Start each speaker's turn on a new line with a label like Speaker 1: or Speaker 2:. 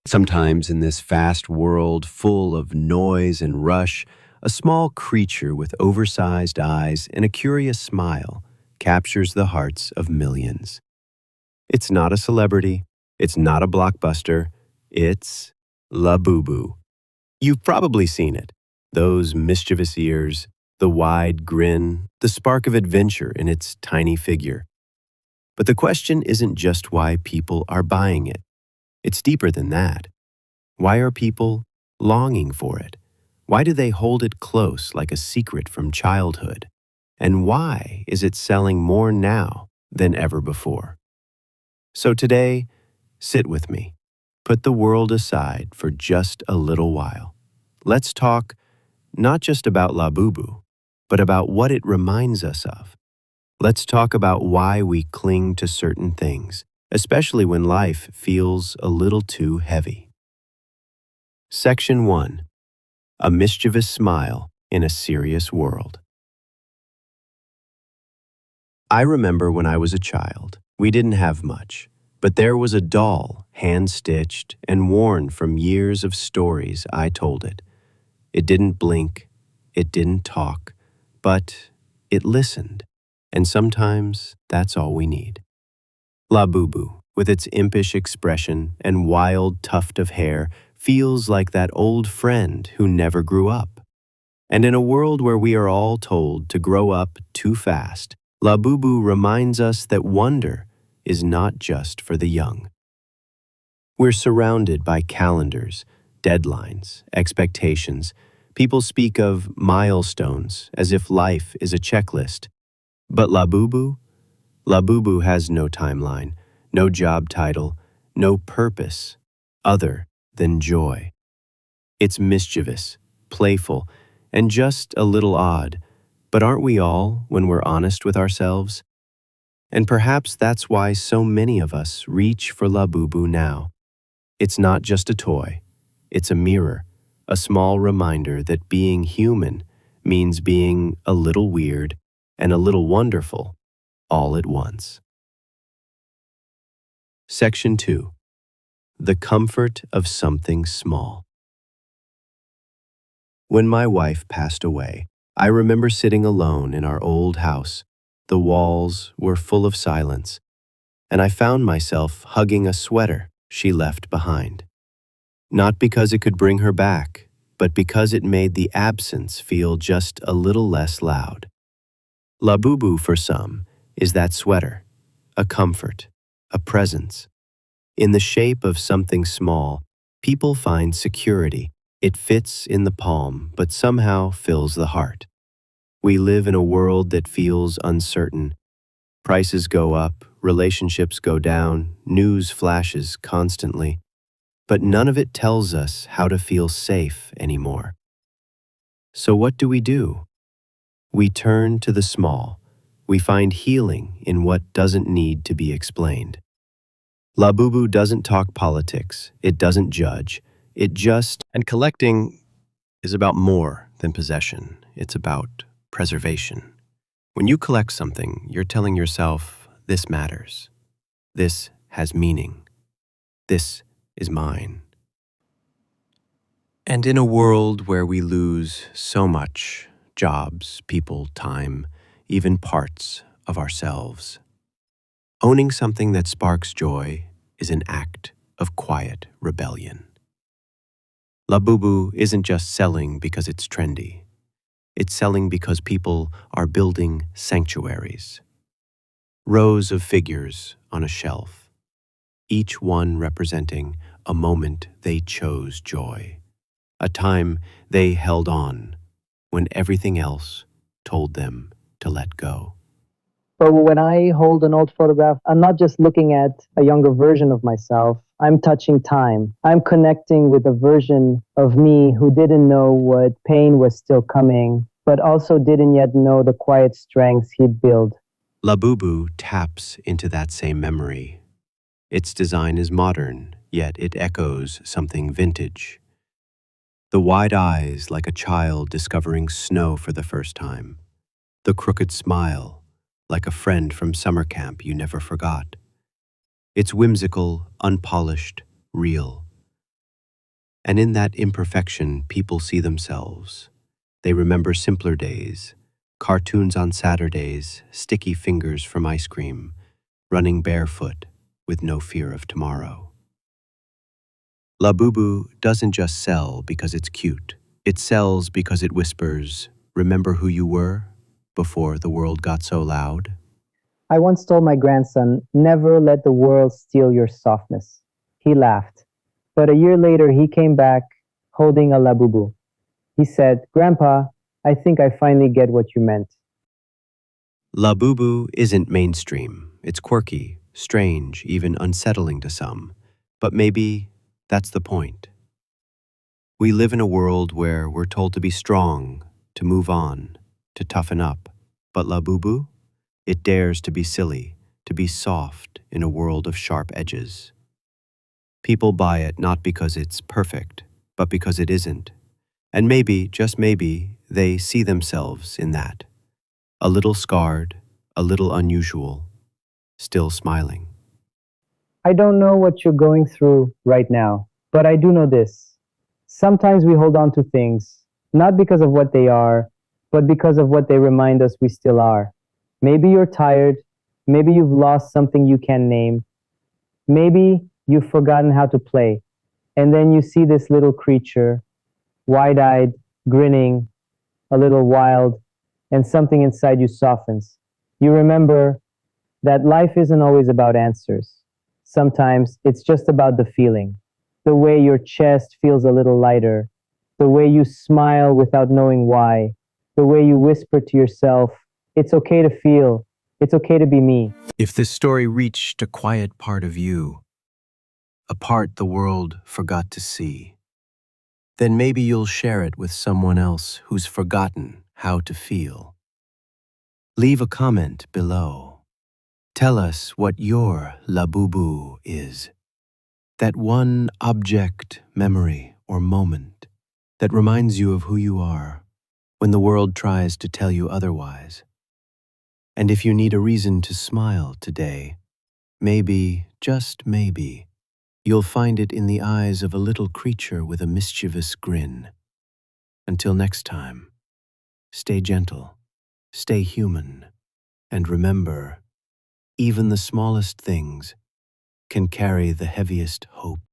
Speaker 1: Sometimes in this fast world full of noise and rush, a small creature with oversized eyes and a curious smile captures the hearts of millions. It's not a celebrity, it's not a blockbuster, it's LABUBU. You've probably seen it. Those mischievous ears, the wide grin, the spark of adventure in its tiny figure. But the question isn't just why people are buying it. It's deeper than that. Why are people longing for it? Why do they hold it close like a secret from childhood? And why is it selling more now than ever before? So today, sit with me. Put the world aside for just a little while. Let's talk not just about LABUBU, but about what it reminds us of. Let's talk about why we cling to certain things, especially when life feels a little too heavy. Section 1. A mischievous smile in a serious world. I remember when I was a child, we didn't have much, but there was a doll, hand-stitched and worn from years of stories I told it. It didn't blink, it didn't talk, but it listened, and sometimes that's all we need. LABUBU, with its impish expression and wild tuft of hair, feels like that old friend who never grew up. And in a world where we are all told to grow up too fast, LABUBU reminds us that wonder is not just for the young. We're surrounded by calendars, deadlines, expectations. People speak of milestones as if life is a checklist. But LABUBU has no timeline, no job title, no purpose other than joy. It's mischievous, playful, and just a little odd. But aren't we all when we're honest with ourselves? And perhaps that's why so many of us reach for LABUBU now. It's not just a toy. It's a mirror, a small reminder that being human means being a little weird and a little wonderful all at once. Section 2. The comfort of something small. When my wife passed away, I remember sitting alone in our old house. The walls were full of silence, and I found myself hugging a sweater she left behind. Not because it could bring her back, but because it made the absence feel just a little less loud. LABUBU for some is that sweater, a comfort, a presence. In the shape of something small, people find security. It fits in the palm, but somehow fills the heart. We live in a world that feels uncertain. Prices go up, relationships go down, news flashes constantly. But none of it tells us how to feel safe anymore. So what do? We turn to the small. We find healing in what doesn't need to be explained. LABUBU doesn't talk politics. It doesn't judge. And collecting is about more than possession. It's about preservation. When you collect something, you're telling yourself, this matters. This has meaning. This is mine. And in a world where we lose so much, jobs, people, time, even parts of ourselves, owning something that sparks joy is an act of quiet rebellion. LABUBU isn't just selling because it's trendy. It's selling because people are building sanctuaries. Rows of figures on a shelf, each one representing a moment they chose joy, a time they held on when everything else told them to let go.
Speaker 2: But when I hold an old photograph, I'm not just looking at a younger version of myself. I'm touching time. I'm connecting with a version of me who didn't know what pain was still coming, but also didn't yet know the quiet strengths he'd built.
Speaker 1: LABUBU taps into that same memory. Its design is modern, yet it echoes something vintage. The wide eyes like a child discovering snow for the first time. The crooked smile like a friend from summer camp you never forgot. It's whimsical, unpolished, real. And in that imperfection, people see themselves. They remember simpler days, cartoons on Saturdays, sticky fingers from ice cream, running barefoot with no fear of tomorrow. LABUBU doesn't just sell because it's cute. It sells because it whispers, "Remember who you were before the world got so loud?"
Speaker 2: I once told my grandson, never let the world steal your softness. He laughed. But a year later, he came back holding a labubu. He said, Grandpa, I think I finally get what you meant.
Speaker 1: LABUBU isn't mainstream. It's quirky, strange, even unsettling to some. But maybe that's the point. We live in a world where we're told to be strong, to move on, to toughen up. But LABUBU? It dares to be silly, to be soft in a world of sharp edges. People buy it not because it's perfect, but because it isn't. And maybe, just maybe, they see themselves in that. A little scarred, a little unusual, still smiling.
Speaker 2: I don't know what you're going through right now, but I do know this. Sometimes we hold on to things, not because of what they are, but because of what they remind us we still are. Maybe you're tired. Maybe you've lost something you can't name. Maybe you've forgotten how to play. And then you see this little creature, wide-eyed, grinning, a little wild, and something inside you softens. You remember that life isn't always about answers. Sometimes it's just about the feeling, the way your chest feels a little lighter, the way you smile without knowing why, the way you whisper to yourself, it's okay to feel, it's okay to be me.
Speaker 1: If this story reached a quiet part of you, a part the world forgot to see, then maybe you'll share it with someone else who's forgotten how to feel. Leave a comment below. Tell us what your LABUBU is. That one object, memory, or moment that reminds you of who you are when the world tries to tell you otherwise. And if you need a reason to smile today, maybe, just maybe, you'll find it in the eyes of a little creature with a mischievous grin. Until next time, stay gentle, stay human, and remember, even the smallest things can carry the heaviest hope.